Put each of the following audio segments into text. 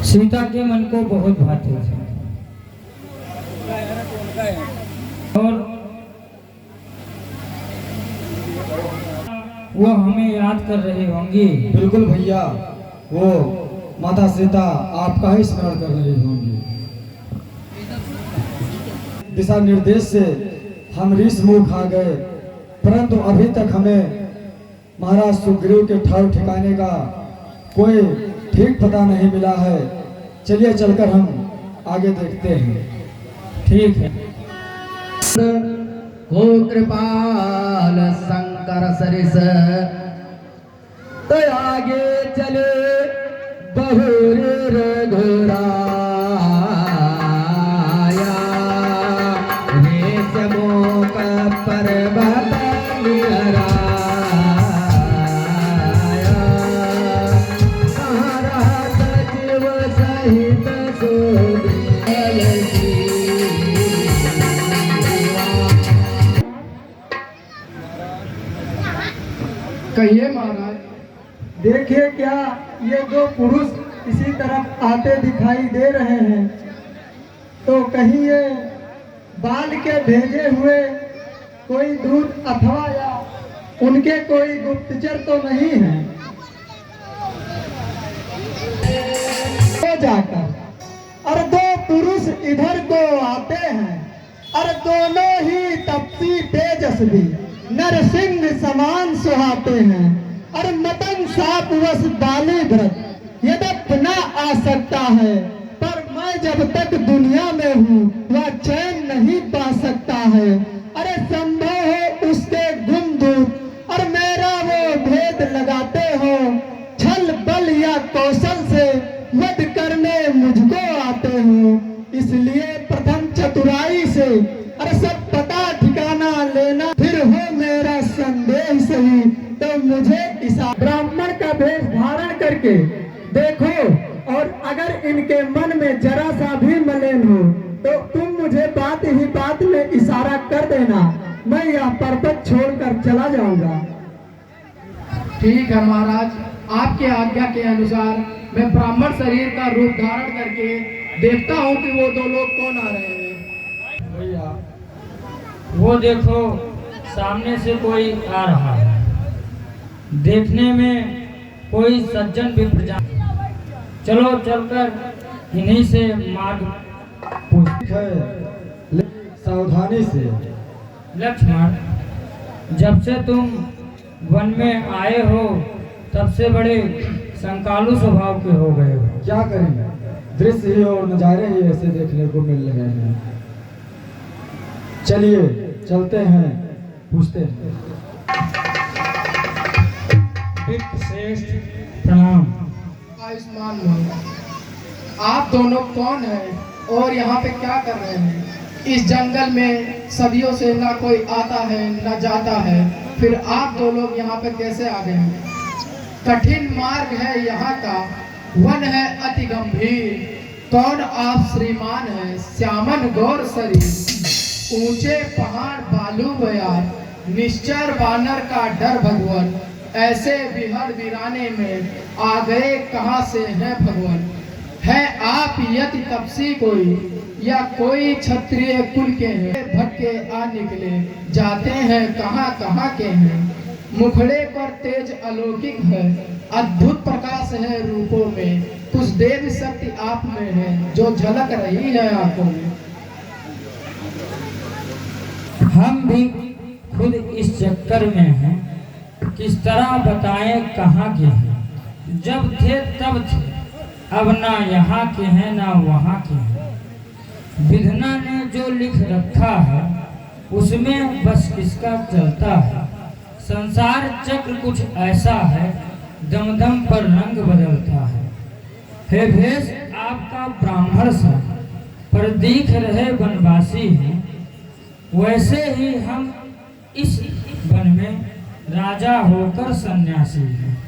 सीता के मन को बहुत भाते थे और वो हमें याद कर रही होंगी। बिल्कुल भैया, वो माता सीता आपका ही स्मरण कर रही होंगी। दिशा निर्देश से हम ऋष मुख आ गए, परंतु अभी तक हमें महाराज सुग्रीव के ठौर ठिकाने का कोई ठीक पता नहीं मिला है। चलिए चलकर हम आगे देखते हैं। ठीक है। हो कृपाल शंकर सरिस तो आगे चले बहुर रघुराया रेशमों का पर्वत निहराया सारा सचिव सहित कहिए महाराज। देखिए क्या ये दो पुरुष इसी तरफ आते दिखाई दे रहे हैं, तो कहीं ये बाल के भेजे हुए कोई दूत अथवा या उनके कोई गुप्तचर तो नहीं है। जाकर और दो पुरुष इधर को आते हैं और दोनों ही तपसी तेजस्वी नरसिंह समान सुहाते हैं और मदन साप वश बाली व्रत यद्यप न आ सकता है, पर मैं जब तक दुनिया में हूँ वह चैन नहीं पा सकता है। अरे संभव हो उसके गुम दूत और मेरा वो भेद लगाते हो, छल बल या कौशल से वध करने मुझको आते हो। इसलिए प्रथम चतुराई से अरे सब पता ठिकाना लेना, फिर हो मेरा संदेह सही तो मुझे ईसा ब्राह्मण का भेष धारण करके देखो, और अगर इनके मन में जरा सा भी मलिन हो तो तुम मुझे बात ही बात में इशारा कर देना, मैं यह पर्वत छोड़कर चला जाऊंगा। ठीक है महाराज, आपके आज्ञा के अनुसार मैं ब्राह्मण शरीर का रूप धारण करके देखता हूँ कि वो दो लोग कौन आ रहे हैं। भैया वो देखो सामने से कोई आ रहा है, देखने में कोई सज्जन विप्रजान। चलो चलकर इन्हीं से मार्ग पूछ। सावधानी से। लक्ष्मण, जब से तुम वन में आए हो तब से बड़े संकालु स्वभाव के हो गए हो। क्या करें, दृश्य ही और नजारे ही ऐसे देखने को मिल रहे हैं। चलिए चलते हैं, पूछते हैं। श्रेष्ठ प्रणाम। आयुष्मान भव। आप दोनों कौन हैं और यहाँ पे क्या कर रहे हैं? इस जंगल में सदियों से ना कोई आता है ना जाता है, फिर आप दो लोग यहाँ पे कैसे आ गए हैं? कठिन मार्ग है यहाँ का, वन है अति गंभीर। कौन आप श्रीमान है श्यामन गौर शरीर, ऊंचे पहाड़ बालू बयार, निश्चर बानर का डर भगवान, ऐसे विहर वीराने में आ गए कहाँ से हैं भगवान? है आप यति तपसी कोई या कोई क्षत्रिय कुल के हैं? भटके आ निकले जाते हैं कहाँ कहाँ के हैं? मुखड़े पर तेज अलौकिक है, अद्भुत प्रकाश है रूपों में, कुछ देव शक्ति आप में है जो झलक रही है आंखों में। हम भी खुद इस चक्कर में हैं, किस तरह बताएं कहाँ के हैं। जब थे तब थे, अब ना यहाँ के हैं ना वहाँ के हैं। विधना ने जो लिख रखा है उसमें बस किसका चलता है। संसार चक्र कुछ ऐसा है, दम दम पर रंग बदलता है। हे भेष आपका ब्राह्मण सा, पर दिख रहे वनवासी हैं, वैसे ही हम इस वन में राजा होकर सन्यासी हैं।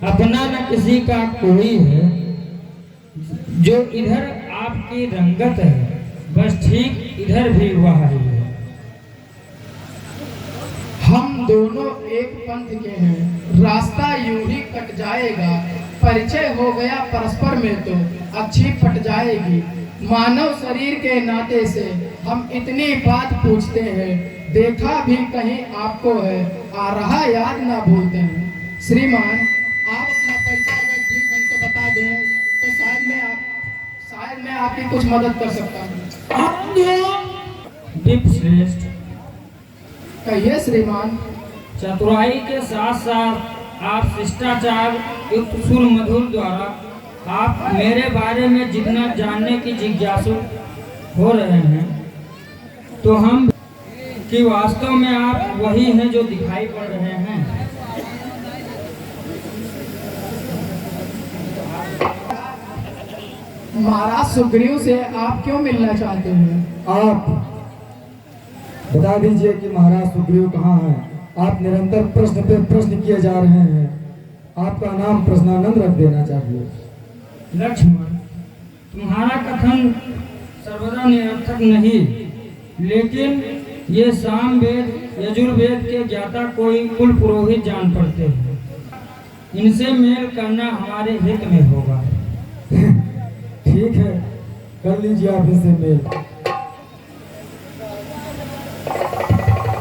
अपना न किसी का कोई है, जो इधर आपकी रंगत है, बस ठीक इधर भी वह ही है। हम दोनों एक पंथ के हैं, रास्ता यूं ही कट कट जाएगा, परिचय हो गया परस्पर में तो अच्छी पट जाएगी। मानव शरीर के नाते से हम इतनी बात पूछते हैं, देखा भी कहीं आपको है, आ रहा याद ना भूलते हैं। श्रीमान, आप अपना परिचय अगर ठीक ढंग से बता दें तो शायद मैं आपकी कुछ मदद कर सकता हूँ। विप्रेष्ठ, कहिए श्रीमान। चतुराई के साथ साथ आप शिष्टाचार युक्त सुर मधुर द्वारा आप मेरे बारे में जितना जानने की जिज्ञासु हो रहे हैं, तो हम कि वास्तव में आप वही हैं जो दिखाई पड़ रहे हैं। महाराज सुग्रीव से आप क्यों मिलना चाहते हैं? आप बता दीजिए कि महाराज सुग्रीव कहाँ हैं? आप निरंतर प्रश्न पे प्रश्न किए जा रहे हैं। आपका नाम प्रश्नानंद रख देना चाहिए। लक्ष्मण, तुम्हारा कथन सर्वदा निरर्थक नहीं, लेकिन ये सामवेद यजुर्वेद के ज्ञाता कोई कुल पुरोहित जान पड़ते हैं। इनसे मेल करना हमारे हित में होगा। ठीक है, कर लीजिए आप इनसे मेल।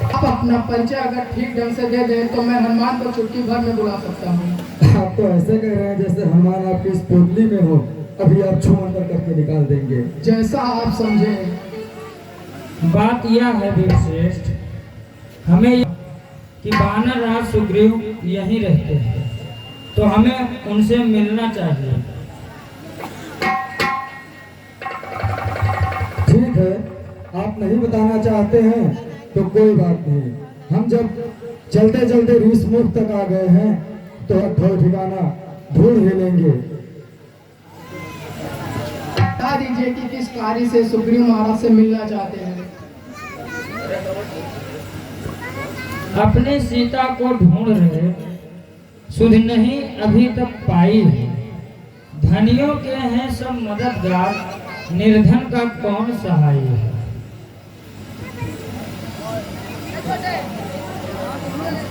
आप अपना परिचय अगर ठीक ढंग से दे दें तो मैं हनुमान को चुटकी भर में बुला सकता हूँ। आप तो ऐसे कह रहे हैं जैसे हनुमान आपकी इस पोटली में हो, अभी आप छू अंदर करके निकाल देंगे। जैसा आप समझें। बात यह है वीरश्रेष्ठ, हमें कि वानर राज सुग्रीव यहीं रहते हैं, तो हमें उनसे मिलना चाहिए। ठीक है, आप नहीं बताना चाहते हैं तो कोई बात नहीं। हम जब चलते चलते ऋषमुख तक आ गए हैं तो ठोर ठिकाना ढूंढ ही लेंगे। बता दीजिए कि किस कार्य से सुग्रीव महाराज से मिलना चाहते हैं। अपने सीता को ढूंढ रहे, सुध नहीं अभी तक पाई है। धनियों के हैं सब मददगार, निर्धन का कौन सहाय है।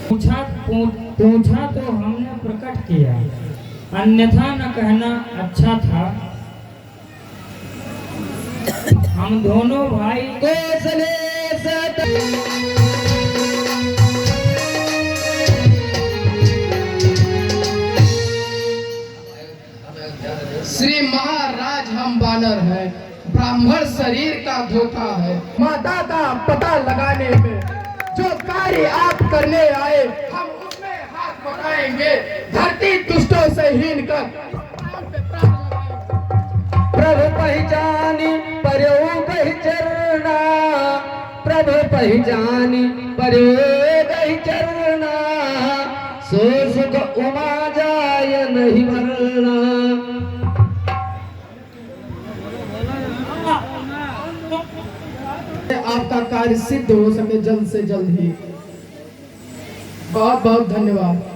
पूछा तो हमने प्रकट किया, अन्यथा न कहना अच्छा था। हम दोनों भाई श्री महाराज, हम वानर हैं, ब्राह्मण शरीर का धोखा है। माता का पता लगाने में जो कार्य आप करने आए, हम उसमें हाथ बढ़ाएंगे। धरती दुष्टों से हीन कर प्रभु पहचानी पर्यो चरना, प्रभु पहचानी पर्यो चरना, सो सुख उमा जाय नहीं मरना। आपका कार्य सिद्ध हो सके जल्द से जल्द ही। बहुत बहुत धन्यवाद।